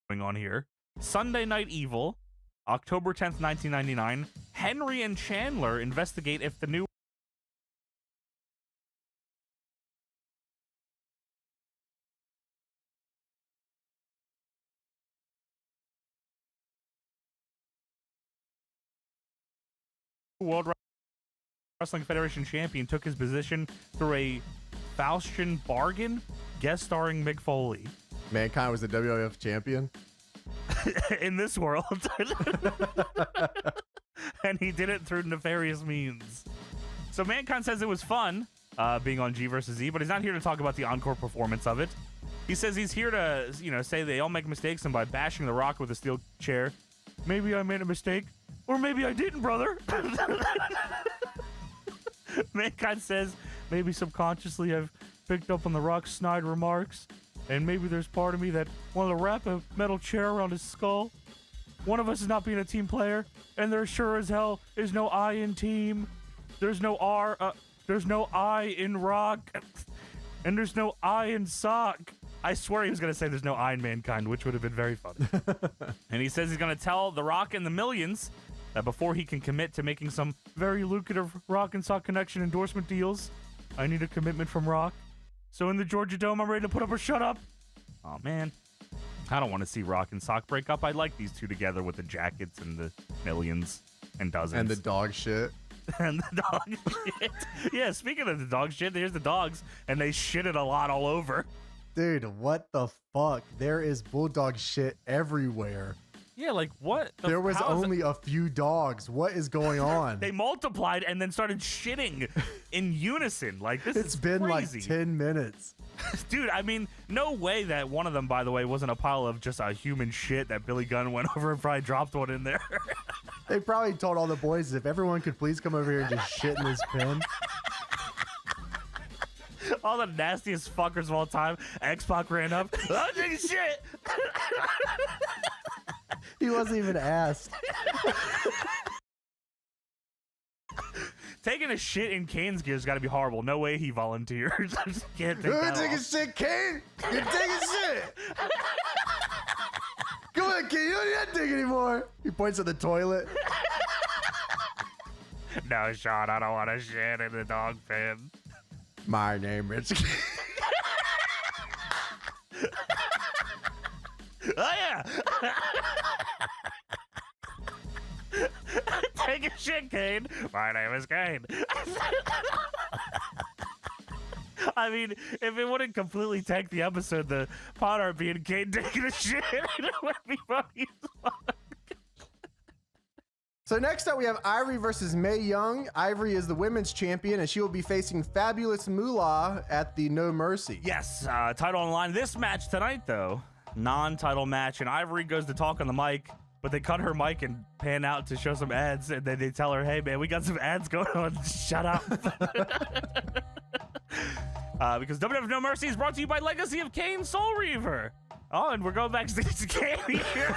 going on here. Sunday Night Evil, October 10th, 1999. Henry and Chandler investigate if the new World Wrestling Federation champion took his position through a Faustian bargain, guest starring Mick Foley. Mankind was the WWF champion. In this world. And he did it through nefarious means. So Mankind says it was fun being on G versus E, but he's not here to talk about the encore performance of it. He says he's here to, say they all make mistakes, and by bashing The Rock with a steel chair, maybe I made a mistake, or maybe I didn't, brother. Mankind says maybe subconsciously I've picked up on The Rock's snide remarks, and maybe there's part of me that wanted to wrap a metal chair around his skull. One of us is not being a team player, and there sure as hell is no I in team. There's no there's no I in rock, and there's no I in sock. I swear he was going to say there's no I in Mankind, which would have been very fun. And he says he's going to tell The Rock and the millions that before he can commit to making some very lucrative Rock and Sock Connection endorsement deals, I need a commitment from Rock. So in the Georgia Dome, I'm ready to put up or shut up. Oh, man. I don't want to see Rock and Sock break up. I like these two together with the jackets and the millions and dozens. And the dog shit. And the dog shit. Yeah, speaking of the dog shit, here's the dogs, and they shit it a lot all over. Dude, what the fuck? There is bulldog shit everywhere. Yeah, like what? There was only a few dogs. What is going on? They multiplied and then started shitting in unison. Like, this It's is been crazy. like 10 minutes. Dude, I mean, no way that one of them, by the way, wasn't a pile of just a human shit that Billy Gunn went over and probably dropped one in there. They probably told all the boys if everyone could please come over here and just shit in this pen. All the nastiest fuckers of all time. X-Pac ran up. I'm taking shit. He wasn't even asked. Taking a shit in Kane's gear's got to be horrible. No way he volunteers. I just can't take that taking off. shit, Kane. You're taking shit. Come on, Kane. You don't need that thing anymore. He points at the toilet. No, Sean, I don't want to shit in the dog pen. My name is... Oh, yeah. Take a shit, Kane. My name is Kane. I mean, if it wouldn't completely tank the episode, the pot art being Kane taking a shit, it would be funny as fuck. So next up, we have Ivory versus Mae Young. Ivory is the women's champion, and she will be facing Fabulous Moolah at the No Mercy. Yes, title on the line. This match tonight, though, non-title match, and Ivory goes to talk on the mic, but they cut her mic and pan out to show some ads, and then they tell her, hey, man, we got some ads going on. Shut up. Because WWF No Mercy is brought to you by Legacy of Kane Soul Reaver. Oh, and we're going backstage to Kane here.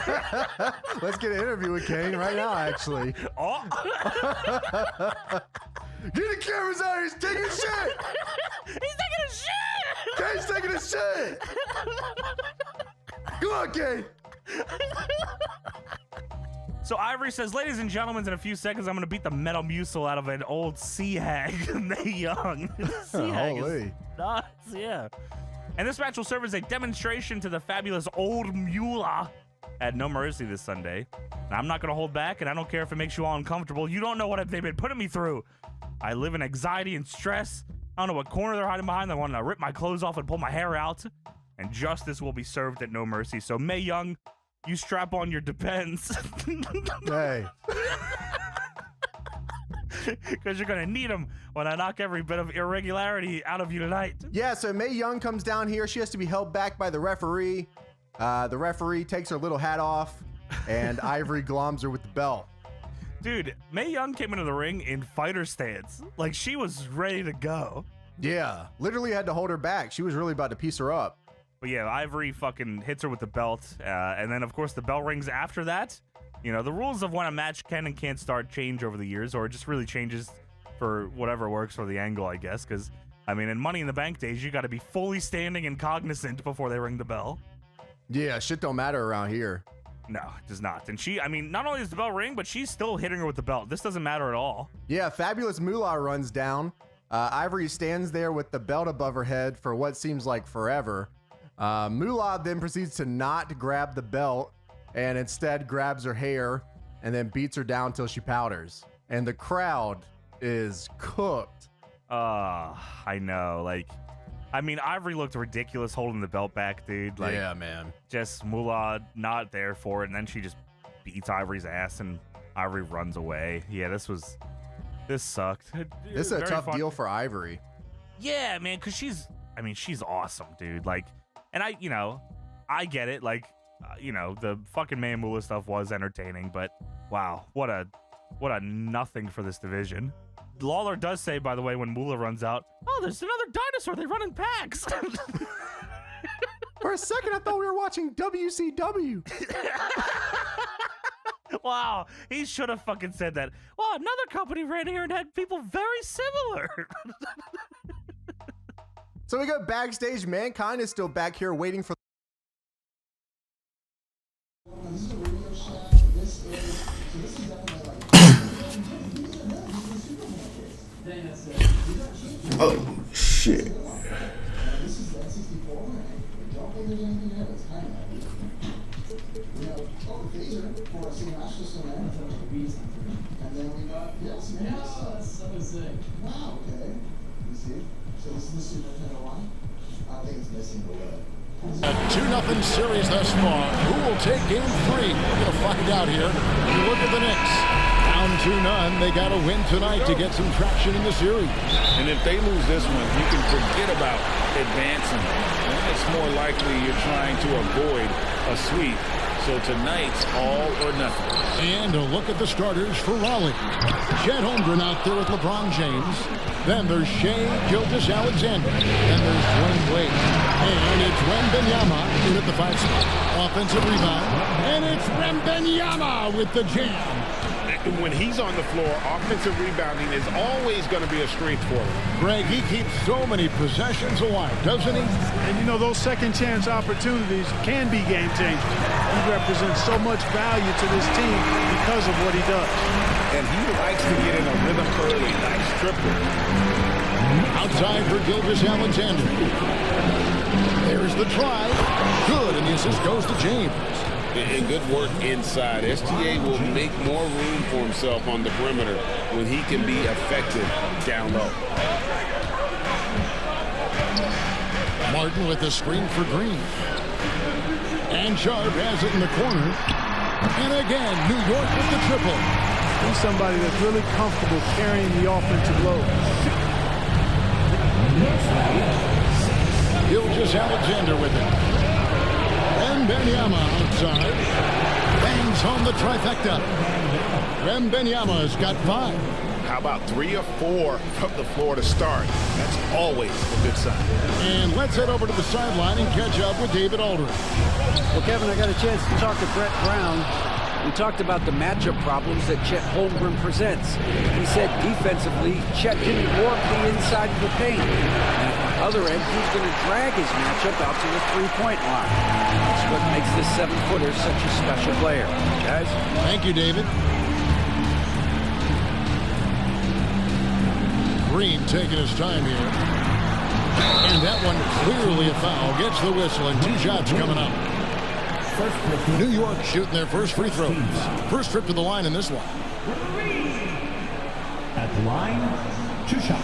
Let's get an interview with Kane right now, actually. Oh. Get the cameras out. He's taking a shit. He's taking a shit. Kane's taking a shit. Come on, Kane. So Ivory says, ladies and gentlemen, in a few seconds, I'm going to beat the metal muscle out of an old sea hag, Mae Young. Sea hag is nuts, yeah. And this match will serve as a demonstration to the fabulous old Moolah at No Mercy this Sunday. Now, I'm not going to hold back, and I don't care if it makes you all uncomfortable. You don't know what they've been putting me through. I live in anxiety and stress. I don't know what corner they're hiding behind. They want to rip my clothes off and pull my hair out. And justice will be served at No Mercy. So, Mae Young, you strap on your Depends. Hey. Because you're going to need them when I knock every bit of irregularity out of you tonight. Yeah, so Mae Young comes down here. She has to be held back by the referee. The referee takes her little hat off, and Ivory gloms her with the belt. Dude, Mae Young came into the ring in fighter stance. Like, she was ready to go. Yeah, literally had to hold her back. She was really about to piece her up. But yeah, Ivory fucking hits her with the belt. And then, of course, the bell rings after that. You know, the rules of when a match can and can't start change over the years, or it just really changes for whatever works for the angle, I guess. Because, I mean, in Money in the Bank days, you got to be fully standing and cognizant before they ring the bell. Yeah, shit don't matter around here. No, it does not. And I mean, not only does the bell ring, but she's still hitting her with the belt. This doesn't matter at all. Yeah, Fabulous Moolah runs down. Ivory stands there with the belt above her head for what seems like forever. Moolah then proceeds to not grab the belt and instead grabs her hair and then beats her down till she powders. And the crowd is cooked. I know. Like, I mean, Ivory looked ridiculous holding the belt back, dude. Like, yeah, man. Just Moolah not there for it, and then she just beats Ivory's ass, and Ivory runs away. Yeah, this sucked. This is a tough deal for Ivory. Yeah, man, because she's awesome, dude. Like, and I get it. Like, the fucking Man Moolah stuff was entertaining, but wow, what a nothing for this division. Lawler does say, by the way, when Moolah runs out, oh, there's another dinosaur. They run in packs. For a second, I thought we were watching WCW. Wow, he should have fucking said that. Well, another company ran here and had people very similar. So we go backstage. Mankind is still back here waiting for... Oh, shit. A 2-0 series thus far. Who will take game 3? We're going to find out here. You look at the Knicks. Down 2-0. They got to win tonight to get some traction in the series. And if they lose this one, you can forget about advancing. It's more likely you're trying to avoid a sweep. So tonight's all or nothing. And a look at the starters for Raleigh. Chet Holmgren out there with LeBron James. Then there's Shea Gilgeous-Alexander. Then there's Dwayne Wade. And it's Wembanyama in at the 5 spot. Offensive rebound. And it's Wembanyama with the jam. When he's on the floor, offensive rebounding is always going to be a strength for him. Greg, he keeps so many possessions alive, doesn't he? And you know, those second chance opportunities can be game changers. He represents so much value to this team because of what he does. And he likes to get in a rhythm early. Nice triple. Outside for Gilgeous-Alexander. There's the try. Good, and the assist goes to James. And good work inside. SGA will make more room for himself on the perimeter when he can be effective down low. Martin with the screen for Green. And Sharp has it in the corner. And again, New York with the triple. He's somebody that's really comfortable carrying the offensive load. Gilgeous-Alexander with it. Wembanyama outside. Bangs home the trifecta. Wembanyama's got 5. How about 3 or 4 from the floor to start? That's always a good sign. And let's head over to the sideline and catch up with David Aldridge. Well, Kevin, I got a chance to talk to Brett Brown. We talked about the matchup problems that Chet Holmgren presents. He said defensively, Chet didn't warp the inside of the paint. And at the other end, he's going to drag his matchup out to the three-point line. That's what makes this 7-footer such a special player. Guys? Thank you, David. Green taking his time here. And that one clearly a foul. Gets the whistle and 2 shots coming up. New York shooting their first free throws. First trip to the line in this one. At the line, 2 shots.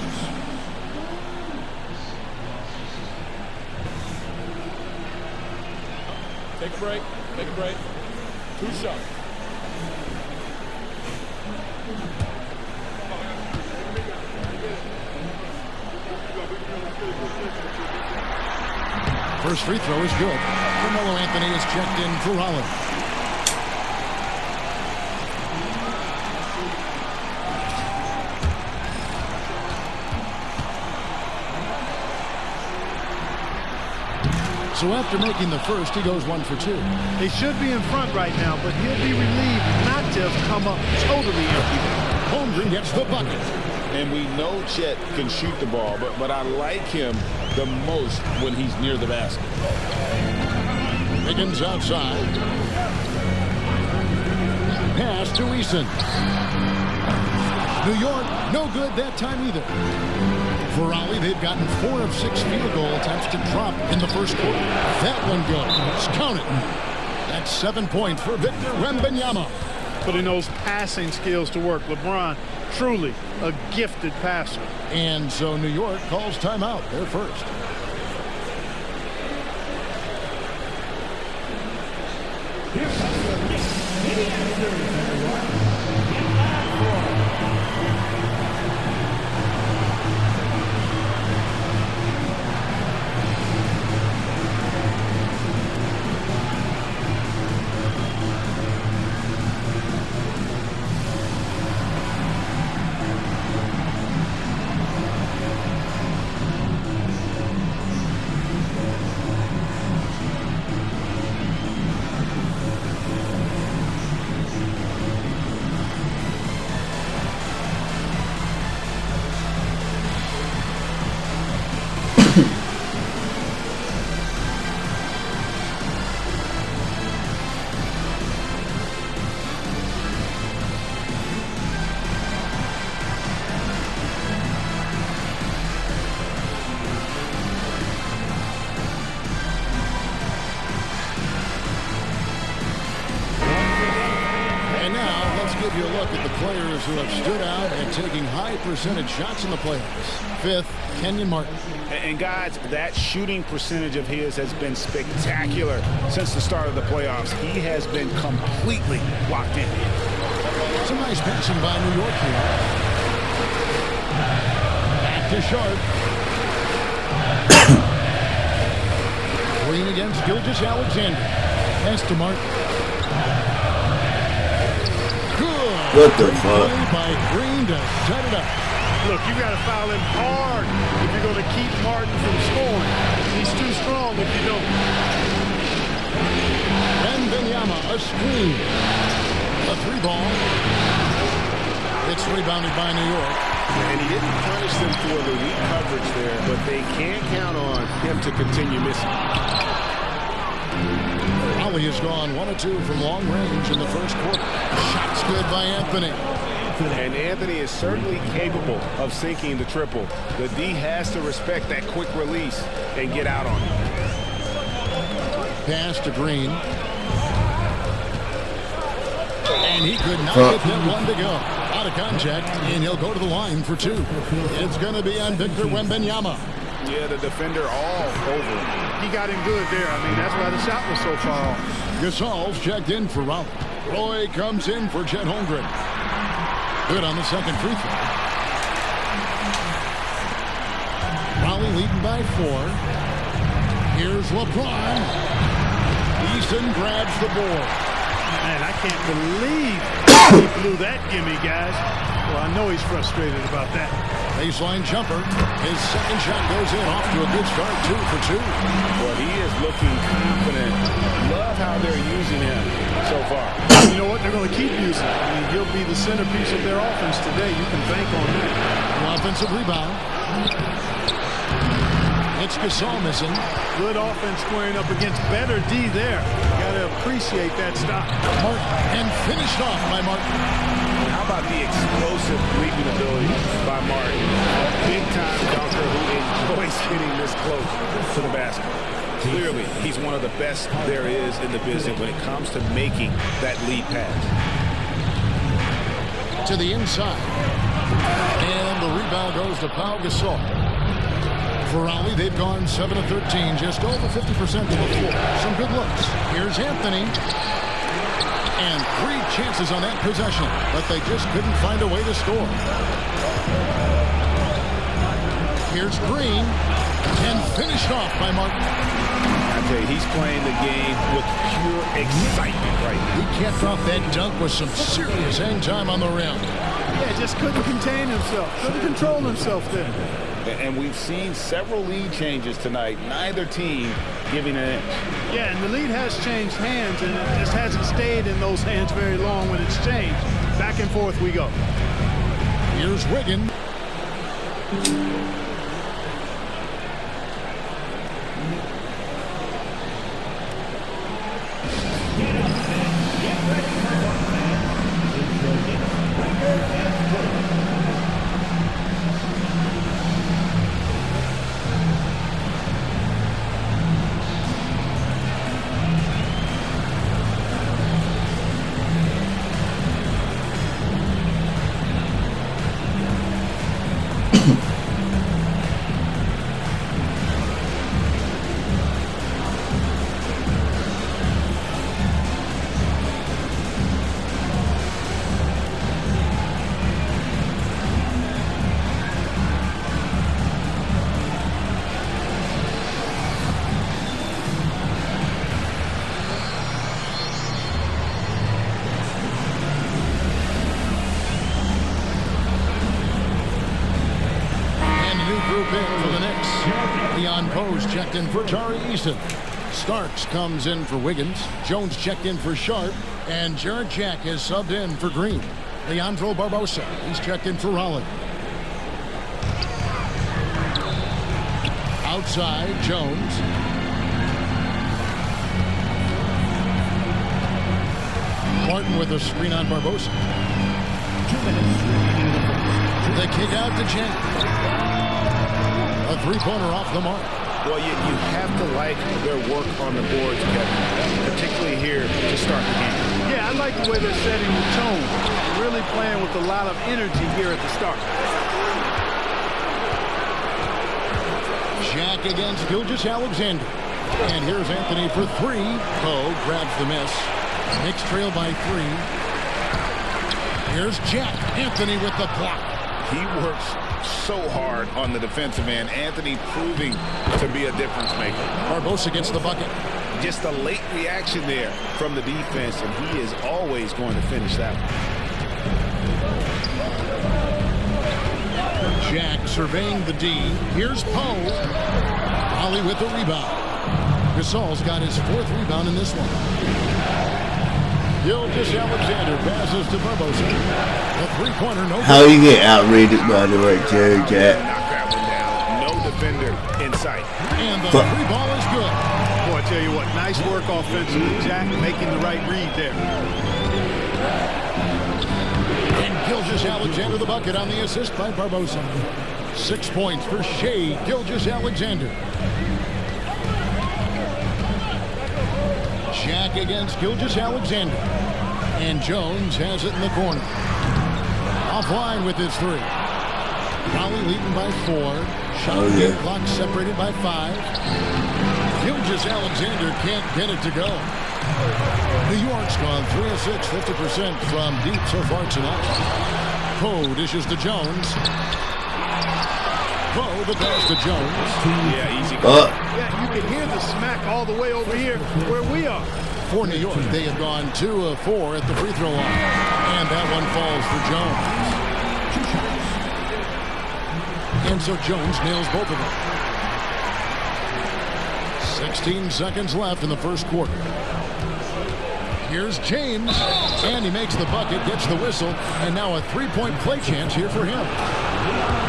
Take a break. Take a break. 2 shots. First free throw is good. Carmelo Anthony is checked in for Holland. So after making the first, he goes 1 for 2. They should be in front right now, but he'll be relieved not to have come up totally empty. Holmgren gets the bucket. And we know Chet can shoot the ball, but I like him the most when he's near the basket. Wiggins outside. Pass to Eason. New York, no good that time either. For Raleigh, they've gotten 4 of 6 field goal attempts to drop in the first quarter. That one goes. Count it. That's 7 points for Victor Wembanyama. Putting those passing skills to work. LeBron, truly a gifted passer. And so New York calls timeout. They're first. Give you a look at the players who have stood out and taking high percentage shots in the playoffs. 5th, Kenyon Martin. And guys, that shooting percentage of his has been spectacular since the start of the playoffs. He has been completely locked in. Some nice passing by New York here. Back to Sharp. Green against Gilgeous-Alexander. Pass to Martin. What the fuck? By Green to set it up. Look, you got to foul him hard if you're going to keep Martin from scoring. He's too strong if you don't. Wembanyama, a screen. A 3-ball. It's rebounded by New York. And he didn't punish them for the weak coverage there, but they can't count on him to continue missing. Raleigh has gone 1 of 2 from long range in the first quarter. Shots good by Anthony. And Anthony is certainly capable of sinking the triple. The D has to respect that quick release and get out on it. Pass to Green. And he could not get that one to go. Out of contact, and he'll go to the line for 2. It's going to be on Victor Wembanyama. Yeah, the defender all over him. He got him good there. I mean, that's why the shot was so far off. Gasol's checked in for Raleigh. Roy comes in for Chet Holmgren. Good on the second free throw. Raleigh leading by 4. Here's LeBron. Easton grabs the board. Man, I can't believe he blew that gimme, guys. Well, I know he's frustrated about that. Baseline jumper. His second shot goes in. Off to a good start. 2 for 2. Well, he is looking confident. Love how they're using him so far. You know what? They're going to keep using him. I mean, he'll be the centerpiece of their offense today. You can bank on that. An offensive rebound. It's Gasol missing. Good offense squaring up against better D there. Got to appreciate that stop. Martin, and finished off by Martin. How about the explosive leaping ability by Martin? A big-time dunker who enjoys hitting this close to the basket. Clearly, he's one of the best there is in the business when it comes to making that lead pass. To the inside. And the rebound goes to Pau Gasol. For Raleigh, they've gone 7 of 13, just over 50% to the floor. Some good looks. Here's Anthony. And 3 chances on that possession, but they just couldn't find a way to score. Here's Green, and finished off by Martin. I tell you, he's playing the game with pure excitement right now. He kept off that dunk with some serious hang time on the rim. Yeah, just couldn't contain himself. Couldn't control himself there. And we've seen several lead changes tonight. Neither team giving an inch. Yeah, and the lead has changed hands, and it just hasn't stayed in those hands very long when it's changed. Back and forth we go. Here's Wiggins. Checked in for Tari Eason. Starks comes in for Wiggins. Jones checked in for Sharp. And Jared Jack is subbed in for Green. Leandro Barbosa, he's checked in for Raleigh. Outside, Jones. Martin with a screen on Barbosa. 2 minutes remaining in the first. The kick out to Jack. A three-pointer off the mark. Well, you have to like their work on the boards, Kevin, particularly here to start the game. Yeah, I like the way they're setting the tone. Really playing with a lot of energy here at the start. Jack against Gilgeous-Alexander. And here's Anthony for three. Poe grabs the miss. Knicks trail by 3. Here's Jack. Anthony with the block. He works so hard on the defensive end. Anthony proving to be a difference maker. Barbosa gets the bucket. Just a late reaction there from the defense, and he is always going to finish that one. Jack surveying the D. Here's Poe. Ollie with the rebound. Gasol's got his 4th rebound in this one. Gilgeous-Alexander passes to Barbosa. A three-pointer, no. How you get outrated by the right Jared Jack? Knock that one down. No defender in sight. And the free ball is good. Boy, I tell you what, nice work offensively. Jack making the right read there. And Gilgeous-Alexander the bucket on the assist by Barbosa. 6 points for Shea Gilgeous-Alexander. Jack against Gilgeous-Alexander. And Jones has it in the corner. Offline with his 3. Raleigh leading by 4. Shot clock separated by 5. Gilgeous-Alexander can't get it to go. New York's gone 3 of 6, 50% from deep so far tonight. Poe dishes to Jones. Poe the pass to Jones. Yeah, easy. Yeah, you can hear the smack all the way over here where we are. For New York, they have gone 2 of 4 at the free throw line. And that one falls for Jones. And so Jones nails both of them. 16 seconds left in the first quarter. Here's James, and he makes the bucket, gets the whistle, and now a three-point play chance here for him.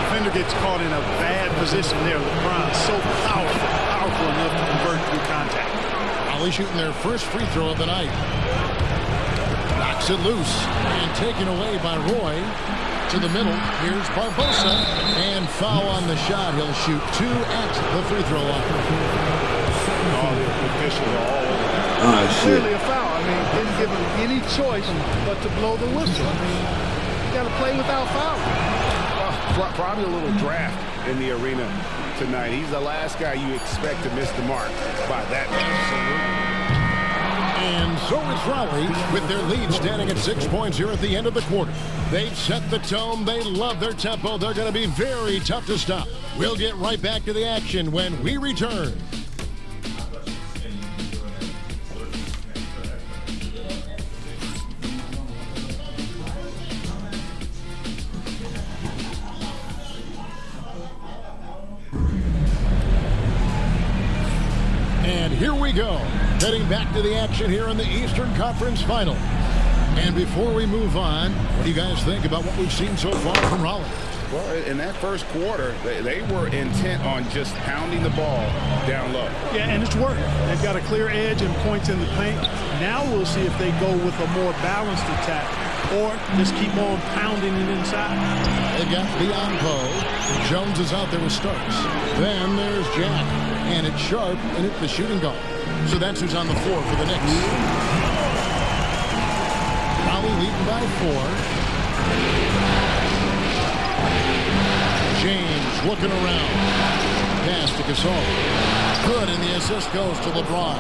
Defender gets caught in a bad position there. LeBron so powerful enough to convert through contact. Raleigh shooting their first free throw of the night. Knocks it loose and taken away by Roy. To the middle, here's Barbosa, and foul on the shot. He'll shoot 2 at the free throw line. All the officials are all over that. Oh, shit. Clearly a foul. I mean, didn't give him any choice but to blow the whistle. I mean, you got to play without foul. Well, probably a little draft in the arena tonight. He's the last guy you expect to miss the mark by that much. And so is Raleigh with their lead standing at 6 points here at the end of the quarter. They've set the tone. They love their tempo. They're going to be very tough to stop. We'll get right back to the action when we return. And here we go, heading back to the action here in the Eastern Conference Final. And before we move on, what do you guys think about what we've seen so far from Raleigh? Well, in that first quarter, they were intent on just pounding the ball down low. Yeah, and it's worked. They've got a clear edge and points in the paint. Now we'll see if they go with a more balanced attack or just keep on pounding it inside. They've got Leon Poe. Jones is out there with Starks. Then there's Jack. And it's Sharp and it's the shooting guard. So that's who's on the floor for the Knicks. Raleigh leading by 4. James looking around. Pass to Gasol. Good, and the assist goes to LeBron.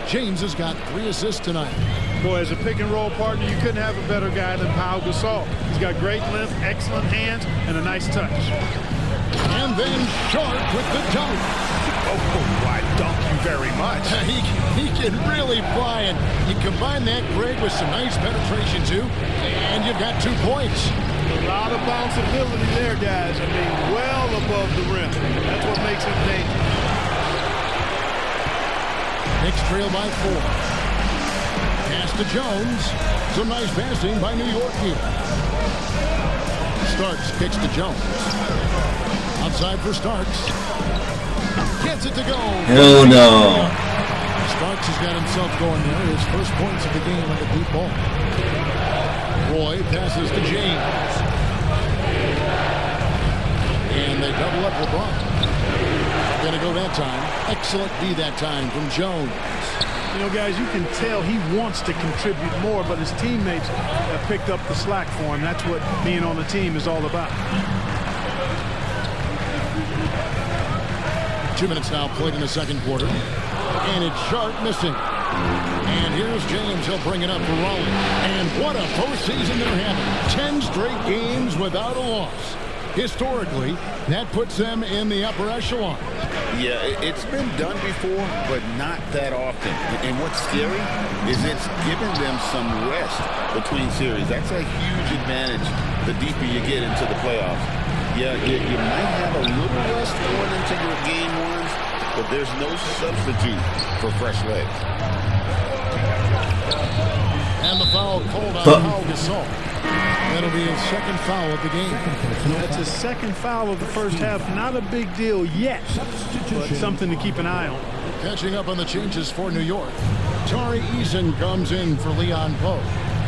James has got 3 assists tonight. Boy, as a pick-and-roll partner, you couldn't have a better guy than Pau Gasol. He's got great length, excellent hands, and a nice touch. And then Sharp with the dunk. Oh, why dunk you very much. He can really fly, and you combine that grade with some nice penetration, too, and you've got 2 points. A lot of bounceability there, guys. I mean, well above the rim. That's what makes him dangerous. Knicks trail by 4. Pass to Jones. Some nice passing by New York here. Starks kicks to Jones. Outside for Starks. Gets it to go. Hell no. Starks has got himself going there. His first points of the game on the deep ball. Roy passes to James. And they double up LeBron. Gonna go that time. Excellent D that time from Jones. You know, guys, you can tell he wants to contribute more, but his teammates have picked up the slack for him. That's what being on the team is all about. 2 minutes now played in the second quarter. And it's Sharp missing. And here's James. He'll bring it up for Raleigh. And what a postseason they're having. 10 straight games without a loss. Historically, that puts them in the upper echelon. Yeah, it's been done before, but not that often. And what's scary is it's given them some rest between series. That's a huge advantage the deeper you get into the playoffs. Yeah, you might have a little rest going into your game ones, but there's no substitute for fresh legs. And the foul called on Pau Gasol. That'll be his second foul of the game. That's his second foul of the first half. Not a big deal yet, but something to keep an eye on. Catching up on the changes for New York. Tari Eason comes in for Leon Poe.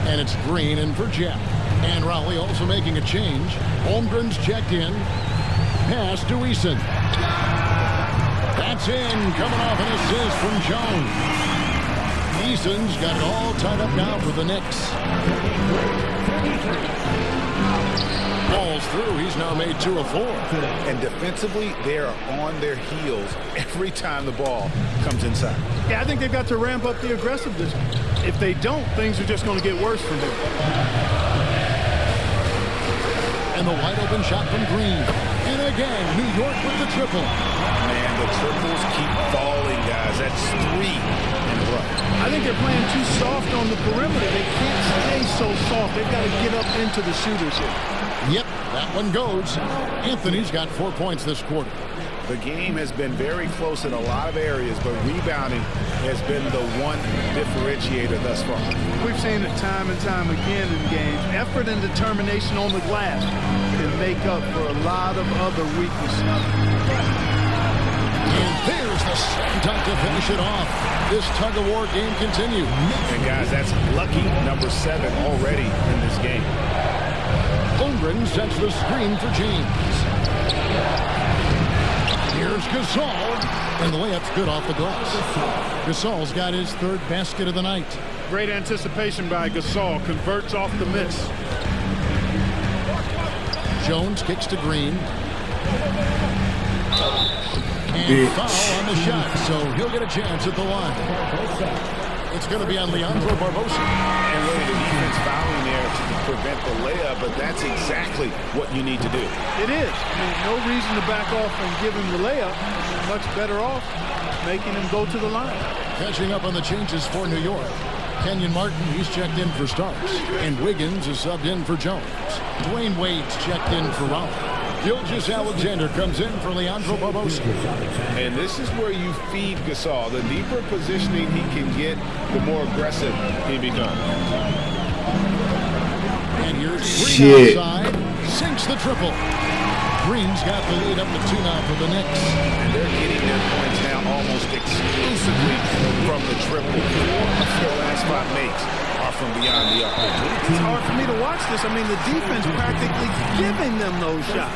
And it's Green in for Jack. And Raleigh also making a change. Holmgren's checked in. Pass to Eason. That's in. Coming off an assist from Jones. Eason's got it all tied up now for the Knicks. Ball's through. He's now made 2 of 4. And defensively, they are on their heels every time the ball comes inside. Yeah, I think they've got to ramp up the aggressiveness. If they don't, things are just going to get worse from here. And the wide open shot from Green. And again, New York with the triple. Man, the triples keep falling, guys. That's 3 in a row. I think they're playing too soft on the perimeter. They can't stay so soft. They've got to get up into the shooters here. Yep, that one goes. Anthony's got 4 points this quarter. The game has been very close in a lot of areas, but rebounding has been the one differentiator thus far. We've seen it time and time again in games. Effort and determination on the glass can make up for a lot of other weaknesses. And there's the slam dunk to finish it off. This tug-of-war game continues. And guys, that's lucky number 7 already in this game. Holmgren sets the screen for James. Here's Gasol. And the layup's good off the glass. Gasol's got his 3rd basket of the night. Great anticipation by Gasol. Converts off the miss. Jones kicks to Green. And foul on the shot, so he'll get a chance at the line. It's going to be on Leandro Barbosa. And really, the defense fouling there to prevent the layup, but that's exactly what you need to do. It is. I mean, no reason to back off and give him the layup. Much better off making him go to the line. Catching up on the changes for New York. Kenyon Martin, he's checked in for Starks. And Wiggins is subbed in for Jones. Dwayne Wade's checked in for Raleigh. Gilgeous Alexander comes in for Leandro Barbosa. And this is where you feed Gasol. The deeper positioning he can get, the more aggressive he becomes. And here's Green outside. sinks the triple. Green's got the lead up to 2 now for the Knicks. And they're getting their points now almost exclusively from the triple. 4 of their last 5 makes are from beyond the arc. It's hard for me to watch this. I mean, the defense practically giving them those shots.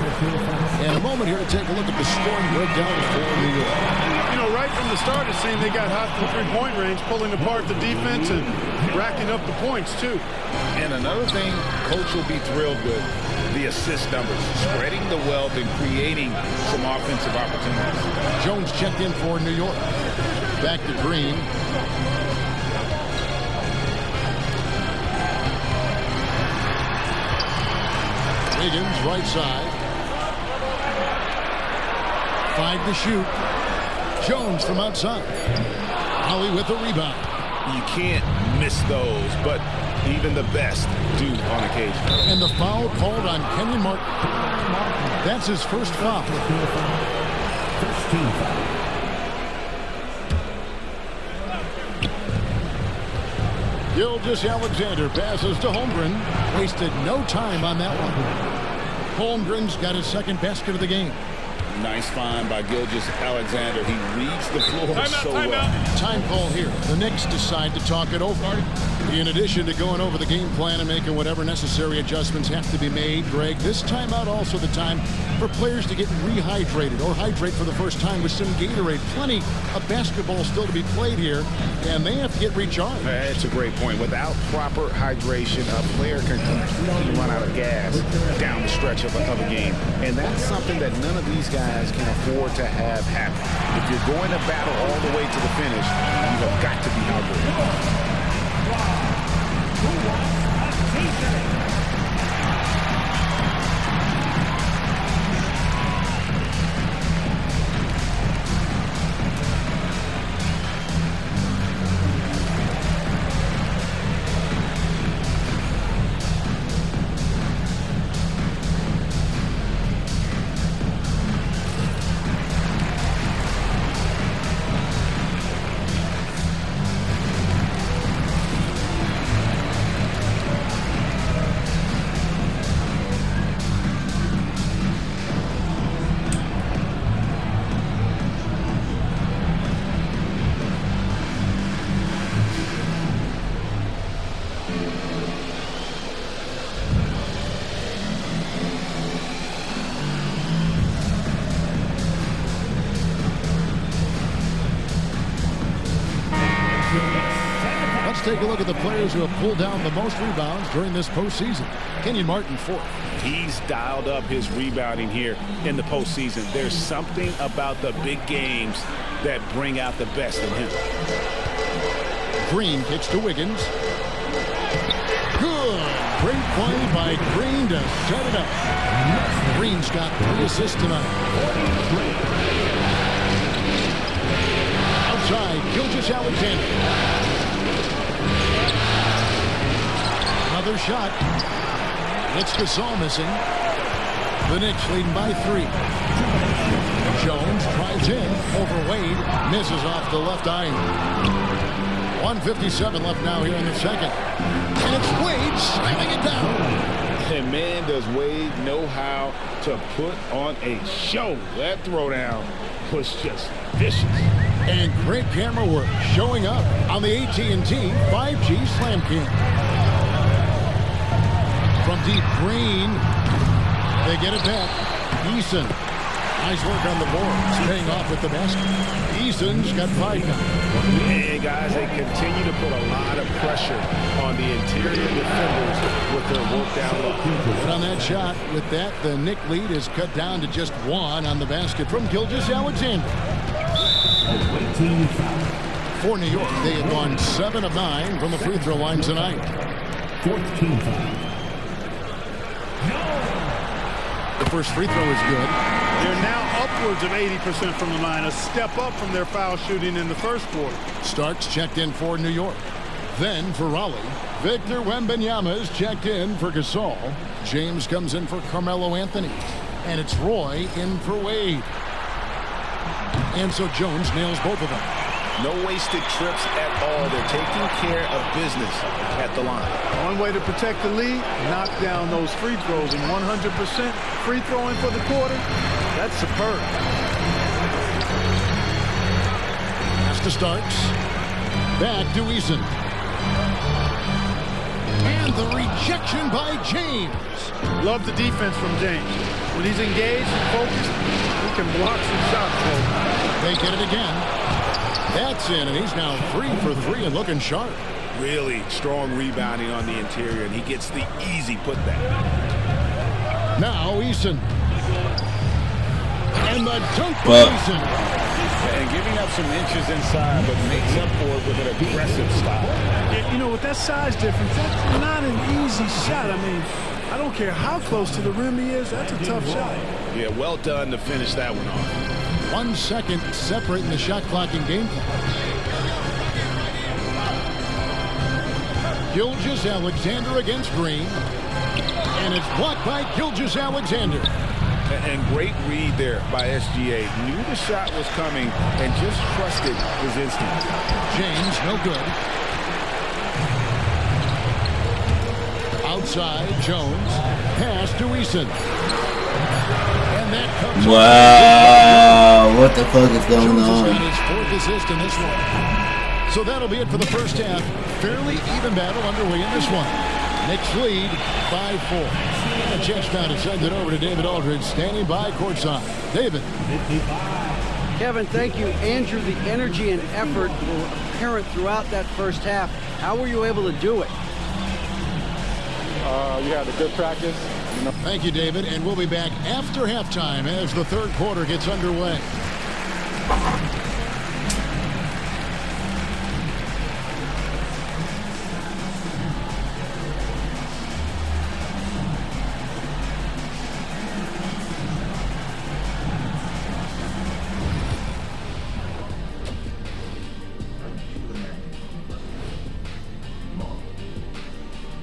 And a moment here to take a look at the scoring breakdown for New York. You know, right from the start, it seemed they got hot from three-point range, pulling apart the defense and racking up the points, too. And another thing Coach will be thrilled with, the assist numbers, spreading the wealth and creating some offensive opportunities. Jones checked in for New York. Back to Green. Higgins, right side. 5 to shoot. Jones from outside. Holly with the rebound. You can't miss those, but even the best do on occasion. And the foul called on Kenyon Martin. That's his first foul. First team foul. Gilgeous-Alexander passes to Holmgren. Wasted no time on that one. Holmgren's got his second basket of the game. Nice find by Gilgeous-Alexander. He reads the floor so well. Time call here. The Knicks decide to talk it over. In addition to going over the game plan and making whatever necessary adjustments have to be made, Greg, this timeout also the time for players to get rehydrated or hydrate for the first time with some Gatorade. Plenty of basketball still to be played here, and they have to get recharged. That's a great point. Without proper hydration, a player can completely run out of gas down the stretch of a game. And that's something that none of these guys can afford to have happen. If you're going to battle all the way to the finish, you have got to be hydrated. Let's take a look at the players who have pulled down the most rebounds during this postseason. Kenyon Martin, 4th. He's dialed up his rebounding here in the postseason. There's something about the big games that bring out the best in him. Green kicks to Wiggins. Good. Great play by Green to set it up. Green's got 3 assists tonight. Outside, Gilgeous-Alexander. Another shot. It's Gasol missing. The Knicks leading by 3. Jones drives in over Wade. Misses off the left eye. 1:57 left now here in the second. And it's Wade slamming it down. And man, does Wade know how to put on a show. That throwdown was just vicious. And great camera work showing up on the AT&T 5G Slam Cam. From deep, Green. They get it back. Eason. Nice work on the boards. Paying off with the basket. Eason's got 5 now. And guys, they continue to put a lot of pressure on the interior defenders with their work down low. But on that shot, with that, the Knick lead is cut down to just 1 on the basket from Gilgeous-Alexander. For New York, they have gone 7 of 9 from the free throw line tonight. 4th team foul. The first free throw is good. They're now upwards of 80% from the line, a step up from their foul shooting in the first quarter. Starks checked in for New York. Then for Raleigh, Victor Wembanyama is checked in for Gasol. James comes in for Carmelo Anthony. And it's Roy in for Wade. And so Jones nails both of them. No wasted trips at all. They're taking care of business at the line. One way to protect the lead, knock down those free throws, and 100% free throwing for the quarter, that's superb. Costa starts. Back to Eason. And the rejection by James. Love the defense from James. When he's engaged and focused, he can block some shots. They get it again. That's in, and he's now 3 for 3 and looking sharp. Really strong rebounding on the interior, and he gets the easy putback. Now Eason. And the dunk by Eason. And giving up some inches inside, but makes up for it with an aggressive style. You know, with that size difference, that's not an easy shot. I mean, I don't care how close to the rim he is, that's a tough shot. Yeah, well done to finish that one off. 1 second separating the shot clock and game clock. Gilgeous-Alexander against Green. And it's blocked by Gilgeous-Alexander. And great read there by SGA. Knew the shot was coming and just trusted his instinct. James, no good. Outside, Jones. Pass to Eason. And that comes Wow, what the fuck is going Jones on? has got his 4th assist in this one. So that'll be it for the first half. Fairly even battle underway in this one. Knicks lead 5-4. A chance now to send it over to David Aldridge, standing by courtside. David. Kevin, thank you. Andrew, the energy and effort were apparent throughout that first half. How were you able to do it? You had a good practice. Thank you, David. And we'll be back after halftime as the third quarter gets underway.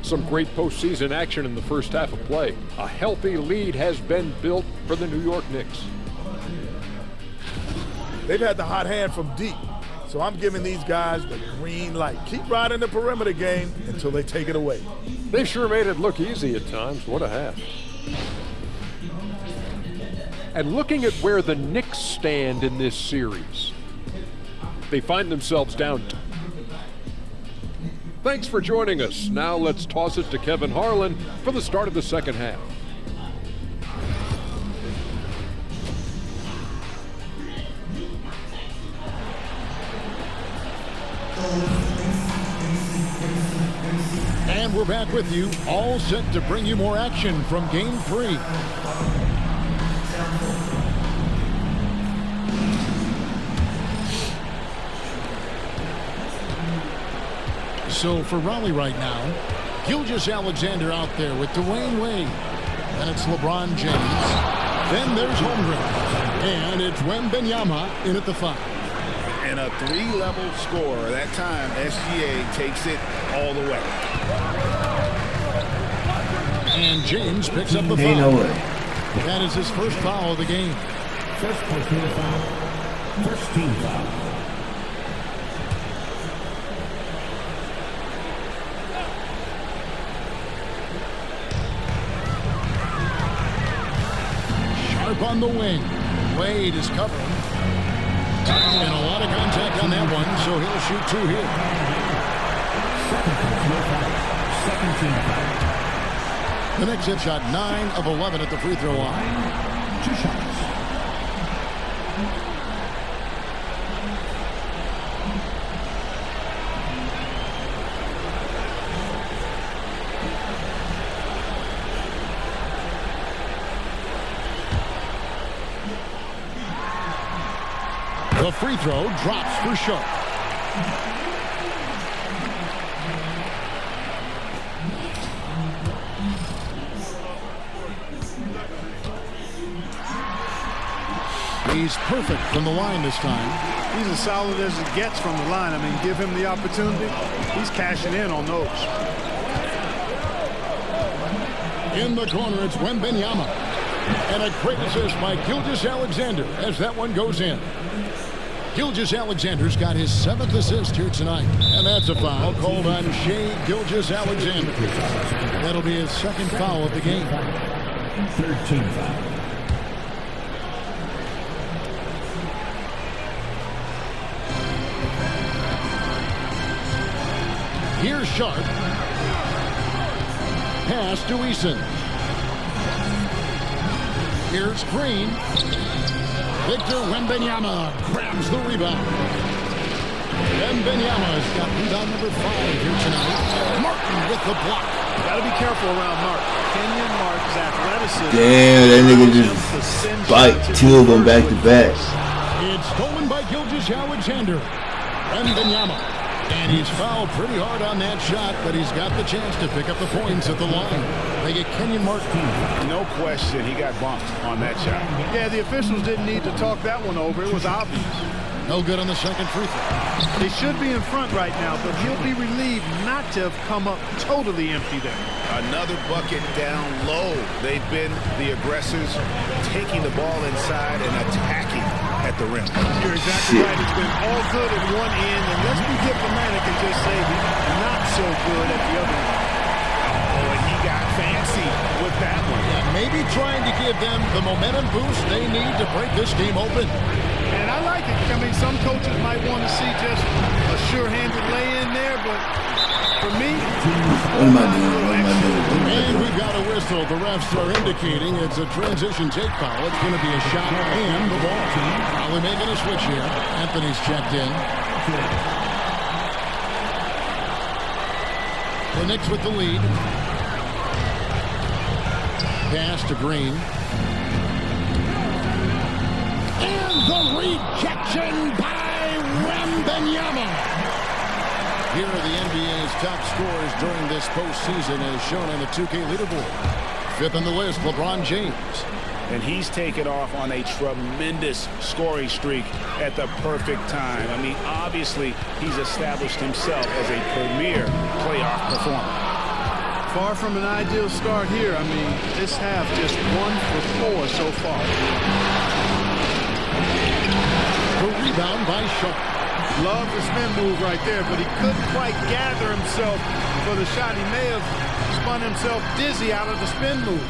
Some great postseason action in the first half of play. A healthy lead has been built for the New York Knicks. They've had the hot hand from deep, so I'm giving these guys the green light. Keep riding the perimeter game until they take it away. They've sure made it look easy at times. What a half. And looking at where the Knicks stand in this series, they find themselves down. Thanks for joining us. Now let's toss it to Kevin Harlan for the start of the second half. And we're back with you, all set to bring you more action from Game 3. So for Raleigh right now, Gilgeous-Alexander out there with Dwayne Wade. Then it's LeBron James. Then there's Holmgren. And it's Wembanyama in at the 5. And a 3-level score. That time, SGA takes it all the way. And James picks up the foul. Ain't no way. That is his first foul of the game. First personal foul. First team foul. Sharp on the wing. Wade is covering. And a lot of contact on that one, so he'll shoot 2 here. Second personal foul. Second team foul. The Knicks have shot 9 of 11 at the free throw line. 2 shots. The free throw drops for Sharp. He's perfect from the line this time. He's as solid as it gets from the line. I mean, give him the opportunity. He's cashing in on those. In the corner, it's Wembanyama. And a great assist by Gilgeous-Alexander as that one goes in. Gilgeous-Alexander's got his 7th assist here tonight. And that's a foul called on Shea Gilgeous-Alexander. That'll be his 2nd foul of the game. 13 foul. Here's Sharp. Pass to Eason. Here's Green. Victor Wembanyama grabs the rebound. Wembanyama's got rebound number 5 here tonight. Martin with the block. Got to be careful around Mark. Kenyon Mark's athleticism. Damn, that nigga just spiked 2 of them back to back. It's stolen by Gilgeous-Alexander. Wembanyama. And he's fouled pretty hard on that shot, but he's got the chance to pick up the points at the line. They get Kenyon Martin. No question, he got bumped on that shot. Yeah, the officials didn't need to talk that one over. It was obvious. No good on the second free throw. They should be in front right now, but he'll be relieved not to have come up totally empty there. Another bucket down low. They've been the aggressors, taking the ball inside and attacking at the rim. You're exactly right. It's been all good at one end, and let's be diplomatic and just say not so good at the other end. Oh, and he got fancy with that one. Yeah, maybe trying to give them the momentum boost they need to break this game open. And I like it. I mean, some coaches might want to see just a sure-handed lay-in there, but for me... What am I doing? And we've got a whistle. The refs are indicating it's a transition take foul. It's going to be a shot and the ball. Probably making a switch here. Anthony's checked in. The Knicks with the lead. Pass to Green. And the rejection by Wembanyama. Here are the NBA's top scorers during this postseason as shown on the 2K leaderboard. 5th on the list, LeBron James. And he's taken off on a tremendous scoring streak at the perfect time. I mean, obviously, he's established himself as a premier playoff performer. Far from an ideal start here. I mean, this half just 1 for 4 so far. The rebound by Sharp. Love the spin move right there, but he couldn't quite gather himself for the shot. He may have spun himself dizzy out of the spin move.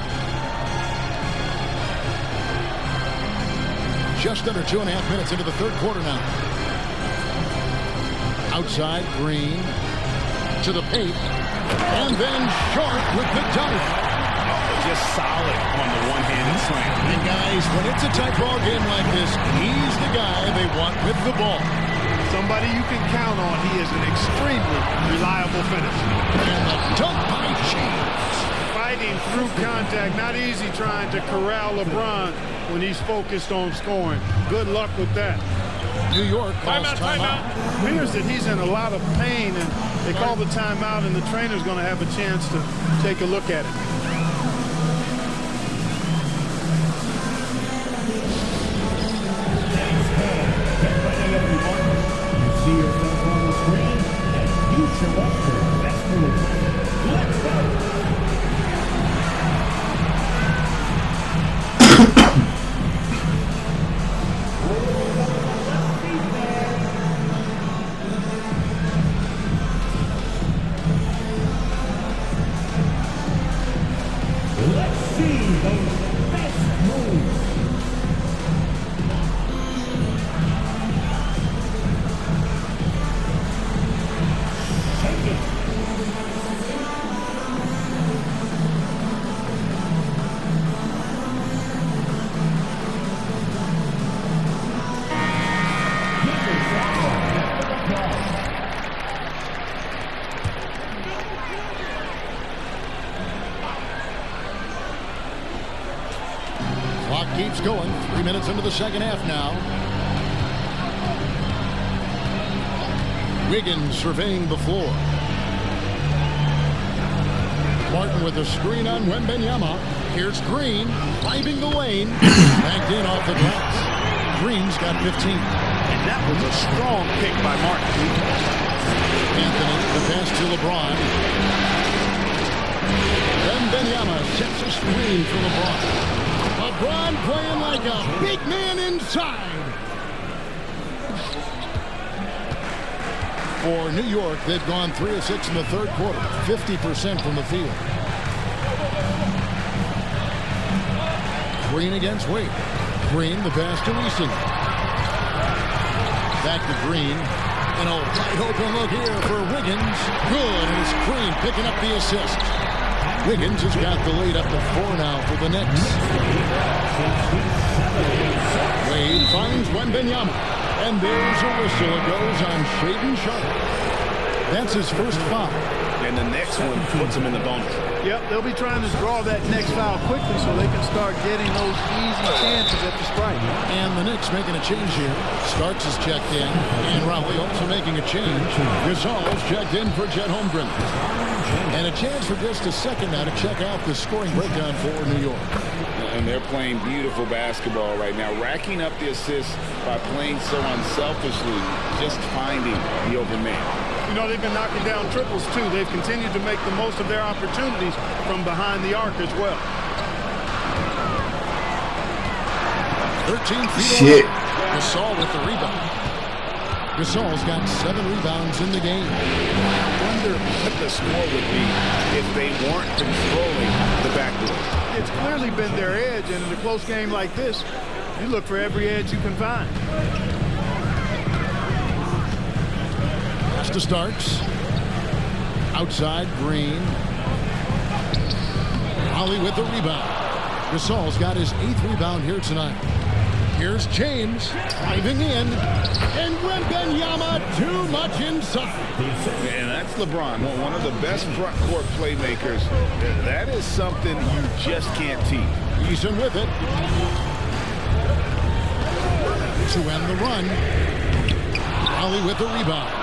Just under 2.5 minutes into the third quarter now. Outside, Green to the paint. And then Sharp with the dunk. Just solid on the one-handed slam. And guys, when it's a tight ball game like this, he's the guy they want with the ball. Somebody you can count on. He is an extremely reliable finisher. And the dunk by James. Fighting through contact. Not easy trying to corral LeBron when he's focused on scoring. Good luck with that. New York calls timeout. It appears that he's in a lot of pain, and they call the timeout, and the trainer's going to have a chance to take a look at it. See yourself on the screen, and you show up for the best move. Let's go! Let's see those best moves. Clock keeps going. 3 minutes into the second half now. Wiggins surveying the floor. Martin with a screen on Wembanyama. Here's Green, driving the lane. Backed in off the glass. Green's got 15. And that was a strong pick by Martin. Anthony, the pass to LeBron. Wembanyama sets a screen for LeBron. LeBron playing like a big man inside. For New York, they've gone 3 of 6 in the third quarter, 50% from the field. Green against Wade. Green, the pass to Eason. Back to Green. And a wide open look here for Wiggins. Good, and it's Green picking up the assist. Wiggins has got the lead up to 4 now for the Knicks. Wade finds Wembanyama. And there's a whistle. It goes on Shaedon Sharpe. That's his first foul. And the next one puts him in the bonus. Yep, they'll be trying to draw that next foul quickly so they can start getting those easy chances at the strike. And the Knicks making a change here. Starks is checked in. And Raleigh also making a change. Gasol's checked in for Chet Holmgren. And a chance for just a second now to check out the scoring breakdown for New York. And they're playing beautiful basketball right now, racking up the assists by playing so unselfishly, just finding the open man. You know, they've been knocking down triples, too. They've continued to make the most of their opportunities from behind the arc as well. 13 feet Shit. away. Gasol with the rebound. Gasol's got 7 rebounds in the game. I wonder what the score would be if they weren't controlling the backdoor. It's clearly been their edge, and in a close game like this, you look for every edge you can find. Pass to Starks. Outside, Green. Raleigh with the rebound. Gasol's got his 8th rebound here tonight. Here's James driving in. And Wembanyama too much inside. And that's LeBron, one of the best front court playmakers. That is something you just can't teach. Eason with it. To end the run. Raleigh with the rebound.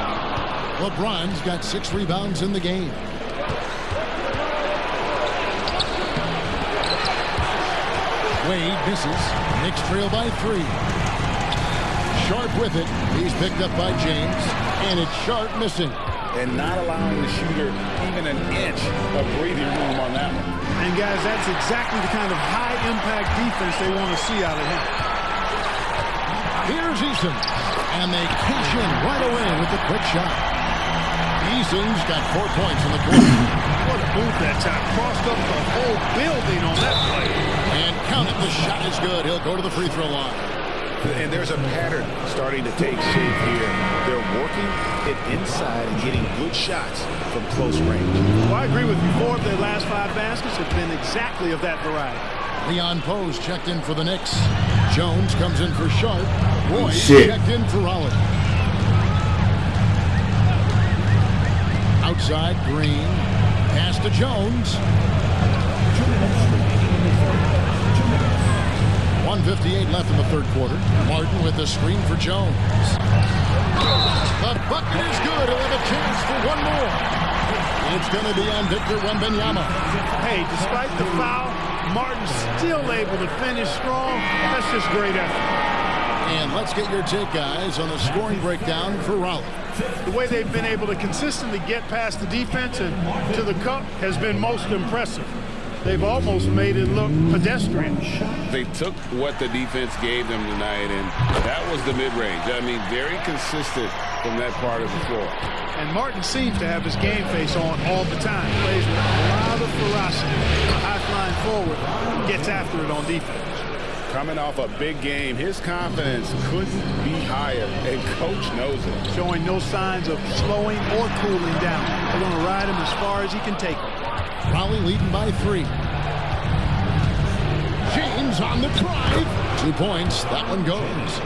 LeBron's got 6 rebounds in the game. Wade misses. Knicks trail by 3. Sharpe with it. He's picked up by James. And it's Sharpe missing. And not allowing the shooter even an inch of breathing room on that one. And, guys, that's exactly the kind of high-impact defense they want to see out of him. Here's Eason. And they cash in right away with the quick shot. Eason's got 4 points in the quarter. What a move that time. Crossed up the whole building on that play. And count it. The shot is good. He'll go to the free throw line. And there's a pattern starting to take shape here. They're working it inside and getting good shots from close range. Well, I agree with you. 4 of their last 5 baskets have been exactly of that variety. Leon Pose checked in for the Knicks. Jones comes in for Sharpe. Royce checked in for Raleigh. Outside, Green. Pass to Jones. 1:58 left in the third quarter. Martin with the screen for Jones. The bucket is good. He'll have a chance for one more. It's going to be on Victor Wembanyama. Hey, despite the foul, Martin's still able to finish strong. That's just great effort. And let's get your take, guys, on the scoring breakdown for Raleigh. The way they've been able to consistently get past the defense and to the cup has been most impressive. They've almost made it look pedestrian. They took what the defense gave them tonight, and that was the mid-range. I mean, very consistent from that part of the floor. And Martin seems to have his game face on all the time. Plays with a lot of ferocity. High-flying forward, gets after it on defense. Coming off a big game, his confidence couldn't be higher, and Coach knows it. Showing no signs of slowing or cooling down. They're going to ride him as far as he can take him. Raleigh leading by 3. James on the drive. 2 points. That one goes.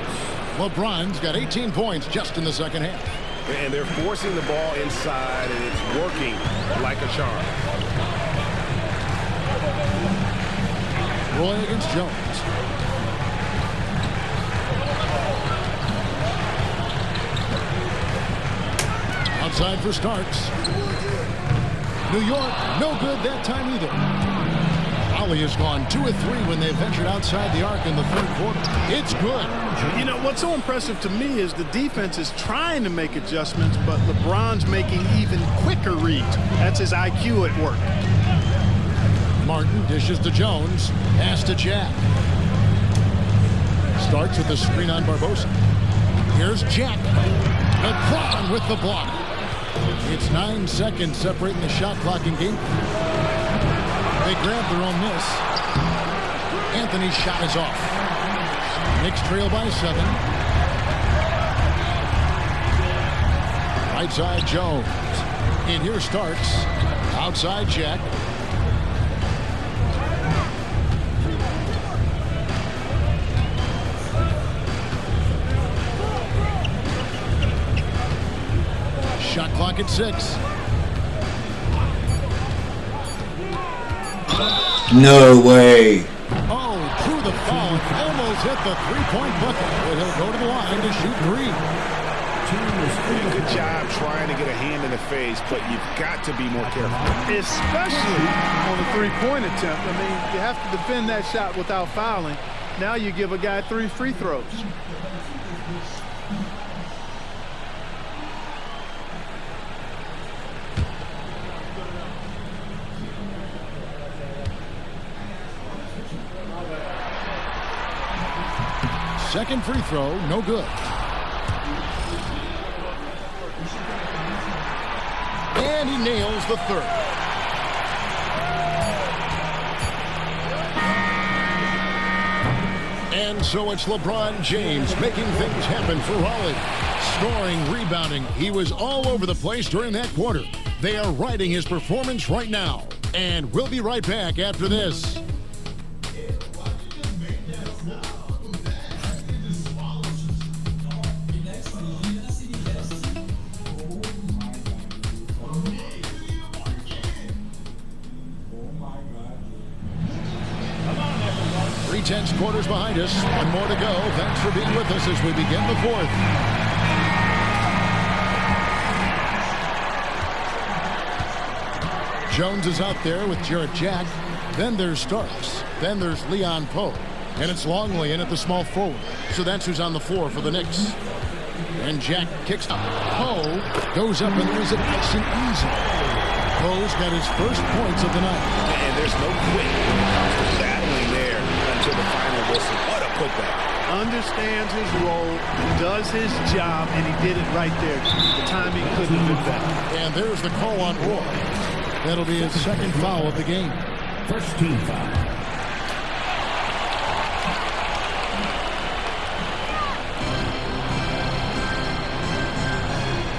LeBron's got 18 points just in the second half. And they're forcing the ball inside, and it's working like a charm. Roy against Jones. Outside for Starks. New York, no good that time either. Raleigh has gone 2 of 3 when they ventured outside the arc in the third quarter. It's good. You know, what's so impressive to me is the defense is trying to make adjustments, but LeBron's making even quicker reads. That's his IQ at work. Martin dishes to Jones. Pass to Jack. Starts with the screen on Barbosa. Here's Jack. LeBron with the block. It's 9 seconds separating the shot clock and game. They grab their own miss. Anthony's shot is off. Knicks trail by 7. Right side Jones. And here Starks. Outside Jack. Shot clock at 6. No way. Oh, through the foul. Almost hit the three-point bucket. But he'll go to the line to shoot 3. Good job trying to get a hand in the face, but you've got to be more careful. Especially on a three-point attempt. I mean, you have to defend that shot without fouling. Now you give a guy 3 free throws. Second free throw, no good. And he nails the third. And so it's LeBron James making things happen for Raleigh. Scoring, rebounding, he was all over the place during that quarter. They are riding his performance right now. And we'll be right back after this. Tense quarters behind us. One more to go. Thanks for being with us as we begin the fourth. Jones is out there with Jarrett Jack. Then there's Starks. Then there's Leon Poe. And it's Longley in at the small forward. So that's who's on the floor for the Knicks. And Jack kicks up. Poe goes up and lays it nice and easy. Poe's got his first points of the night. And there's no quit when it comes to battling there until the final whistle. What a putback. Understands his role, does his job, and he did it right there. The timing couldn't have been better. And there's the call on Roy. That'll be his second foul of the game. First team foul.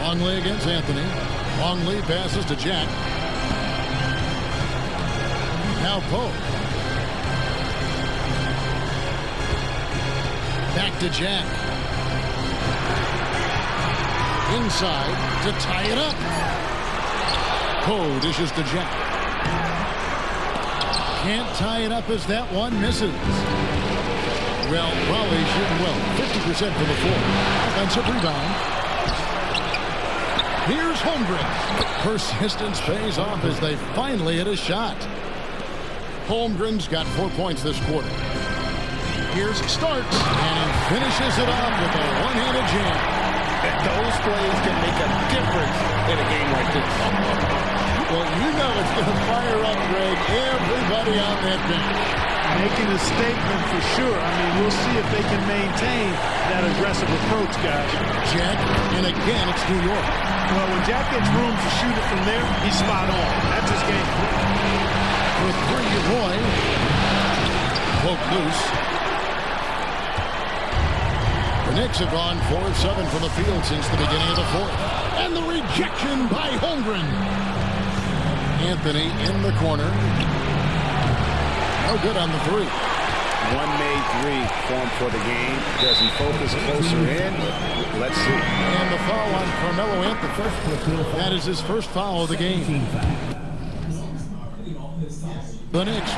Longley against Anthony. Longley passes to Jack. Now Poe. Back to Jack. Inside to tie it up. Poe dishes to Jack. Can't tie it up as that one misses. Well, Raleigh shooting well. 50% from the floor. Offensive rebound. Here's Holmgren. Persistence pays off as they finally hit a shot. Holmgren's got 4 points this quarter. Here's Starks, and he finishes it off with a one-handed jam. Those plays can make a difference in a game like this. Well, you know it's going to fire up, Greg, everybody on that bench. Making a statement for sure. I mean, we'll see if they can maintain that aggressive approach, guys. Jack, and again, it's New York. Well, when Jack gets room to shoot it from there, he's spot on. That's his game. For 3, Roy. Poke loose. The Knicks have gone 4 of 7 from the field since the beginning of the fourth. And the rejection by Holmgren. Anthony in the corner. No good on the 3. One made 3 formed for the game. Does he focus closer in? Let's see. And the foul on Carmelo Anthony. That is his first foul of the game. The Knicks